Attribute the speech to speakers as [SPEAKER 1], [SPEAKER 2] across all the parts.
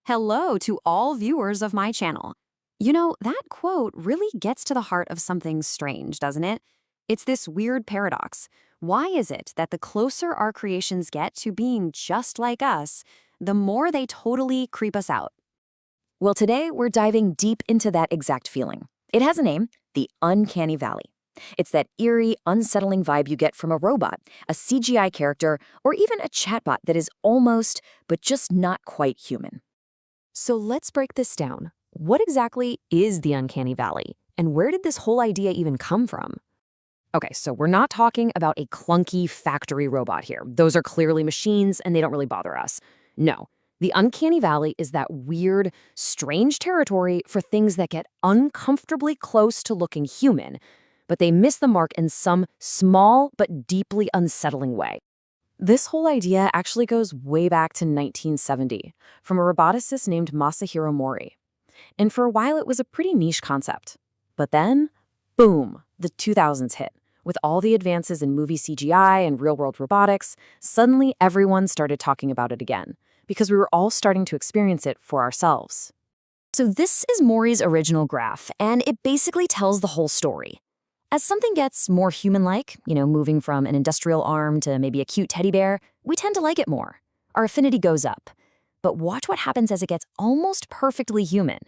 [SPEAKER 1] Hello to all viewers of my channel. You know, that quote really gets to the heart of something strange, doesn't it? It's this weird paradox. Why is it that the closer our creations get to being just like us, the more they totally creep us out? Well, today we're diving deep into that exact feeling. It has a name, the Uncanny Valley. It's that eerie, unsettling vibe you get from a robot, a CGI character, or even a chatbot that is almost, but just not quite human. So let's break this down. What exactly is the Uncanny Valley? And where did this whole idea even come from? Okay, so we're not talking about a clunky factory robot here. Those are clearly machines and they don't really bother us. No, the Uncanny Valley is that weird, strange territory for things that get uncomfortably close to looking human, but they miss the mark in some small but deeply unsettling way. This whole idea actually goes way back to 1970 from a roboticist named Masahiro Mori. And for a while, it was a pretty niche concept. But then, boom, the 2000s hit. With all the advances in movie CGI and real-world robotics, suddenly everyone started talking about it again, because we were all starting to experience it for ourselves. So this is Mori's original graph, and it basically tells the whole story. As something gets more human-like, moving from an industrial arm to maybe a cute teddy bear, we tend to like it more. Our affinity goes up. But watch what happens as it gets almost perfectly human.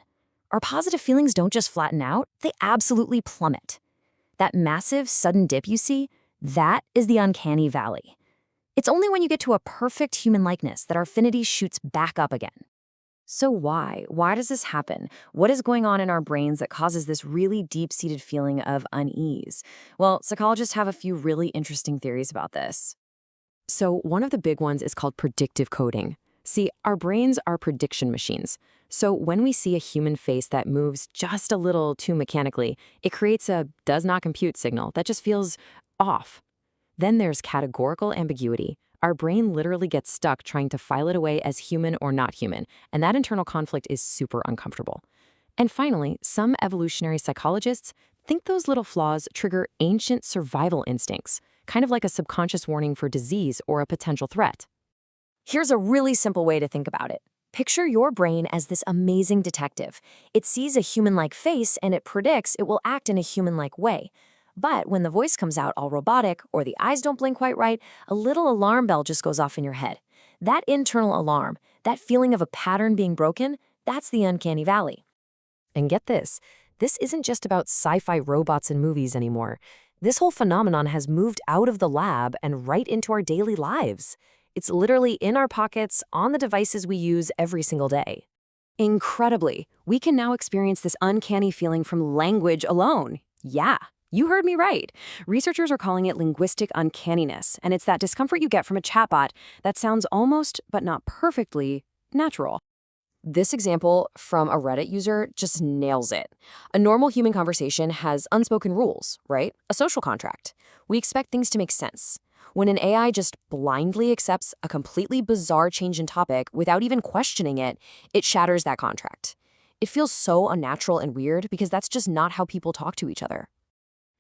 [SPEAKER 1] Our positive feelings don't just flatten out, they absolutely plummet. That massive, sudden dip you see, that is the Uncanny Valley. It's only when you get to a perfect human likeness that our affinity shoots back up again. So why? Why does this happen? What is going on in our brains that causes this really deep-seated feeling of unease? Well, psychologists have a few really interesting theories about this. So one of the big ones is called predictive coding. See, our brains are prediction machines. So when we see a human face that moves just a little too mechanically, it creates a does not compute signal that just feels off. Then there's categorical ambiguity. Our brain literally gets stuck trying to file it away as human or not human, and that internal conflict is super uncomfortable. And finally, some evolutionary psychologists think those little flaws trigger ancient survival instincts, kind of like a subconscious warning for disease or a potential threat. Here's a really simple way to think about it. Picture your brain as this amazing detective. It sees a human-like face and it predicts it will act in a human-like way. But when the voice comes out all robotic or the eyes don't blink quite right, a little alarm bell just goes off in your head. That internal alarm, that feeling of a pattern being broken, that's the Uncanny Valley. And get this isn't just about sci-fi robots in movies anymore. This whole phenomenon has moved out of the lab and right into our daily lives. It's literally in our pockets, on the devices we use every single day. Incredibly, we can now experience this uncanny feeling from language alone. Yeah. You heard me right. Researchers are calling it linguistic uncanniness, and it's that discomfort you get from a chatbot that sounds almost, but not perfectly, natural. This example from a Reddit user just nails it. A normal human conversation has unspoken rules, right? A social contract. We expect things to make sense. When an AI just blindly accepts a completely bizarre change in topic without even questioning it, it shatters that contract. It feels so unnatural and weird because that's just not how people talk to each other.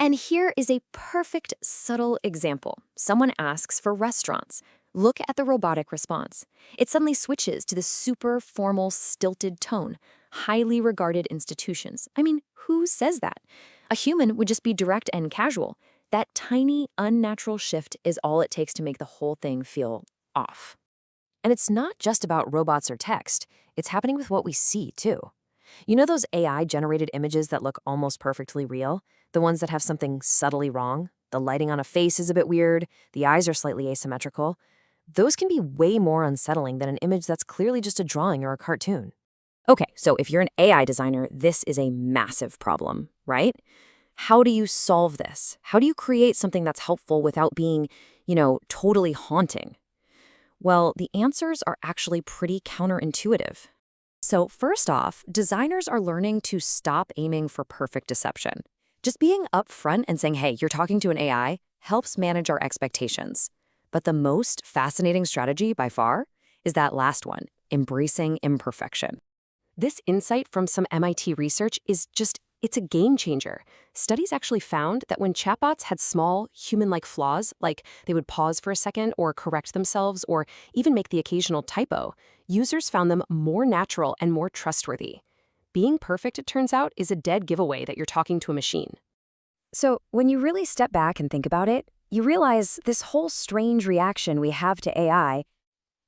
[SPEAKER 1] And here is a perfect, subtle example. Someone asks for restaurants. Look at the robotic response. It suddenly switches to the super formal, stilted tone. Highly regarded institutions. I mean, who says that? A human would just be direct and casual. That tiny, unnatural shift is all it takes to make the whole thing feel off. And it's not just about robots or text. It's happening with what we see, too. You know those AI-generated images that look almost perfectly real? The ones that have something subtly wrong? The lighting on a face is a bit weird, the eyes are slightly asymmetrical. Those can be way more unsettling than an image that's clearly just a drawing or a cartoon. Okay, so if you're an AI designer, this is a massive problem, right? How do you solve this? How do you create something that's helpful without being, totally haunting? Well, the answers are actually pretty counterintuitive. So first off, designers are learning to stop aiming for perfect deception. Just being upfront and saying, hey, you're talking to an AI, helps manage our expectations. But the most fascinating strategy by far is that last one, embracing imperfection. This insight from some MIT research it's a game changer. Studies actually found that when chatbots had small, human-like flaws, like they would pause for a second or correct themselves or even make the occasional typo, users found them more natural and more trustworthy. Being perfect, it turns out, is a dead giveaway that you're talking to a machine. So, when you really step back and think about it, you realize this whole strange reaction we have to AI,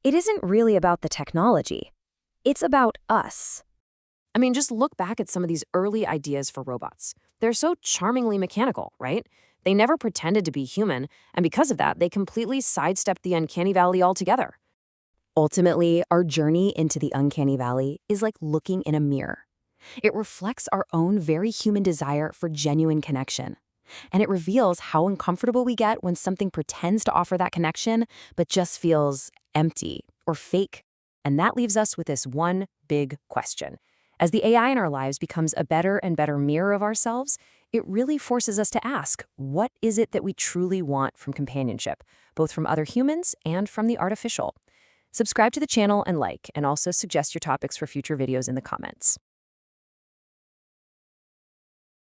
[SPEAKER 1] it isn't really about the technology. It's about us. I mean, just look back at some of these early ideas for robots. They're so charmingly mechanical, right? They never pretended to be human, and because of that, they completely sidestepped the Uncanny Valley altogether. Ultimately, our journey into the Uncanny Valley is like looking in a mirror. It reflects our own very human desire for genuine connection. And it reveals how uncomfortable we get when something pretends to offer that connection, but just feels empty or fake. And that leaves us with this one big question. As the AI in our lives becomes a better and better mirror of ourselves, it really forces us to ask, what is it that we truly want from companionship, both from other humans and from the artificial? Subscribe to the channel and like, and also suggest your topics for future videos in the comments.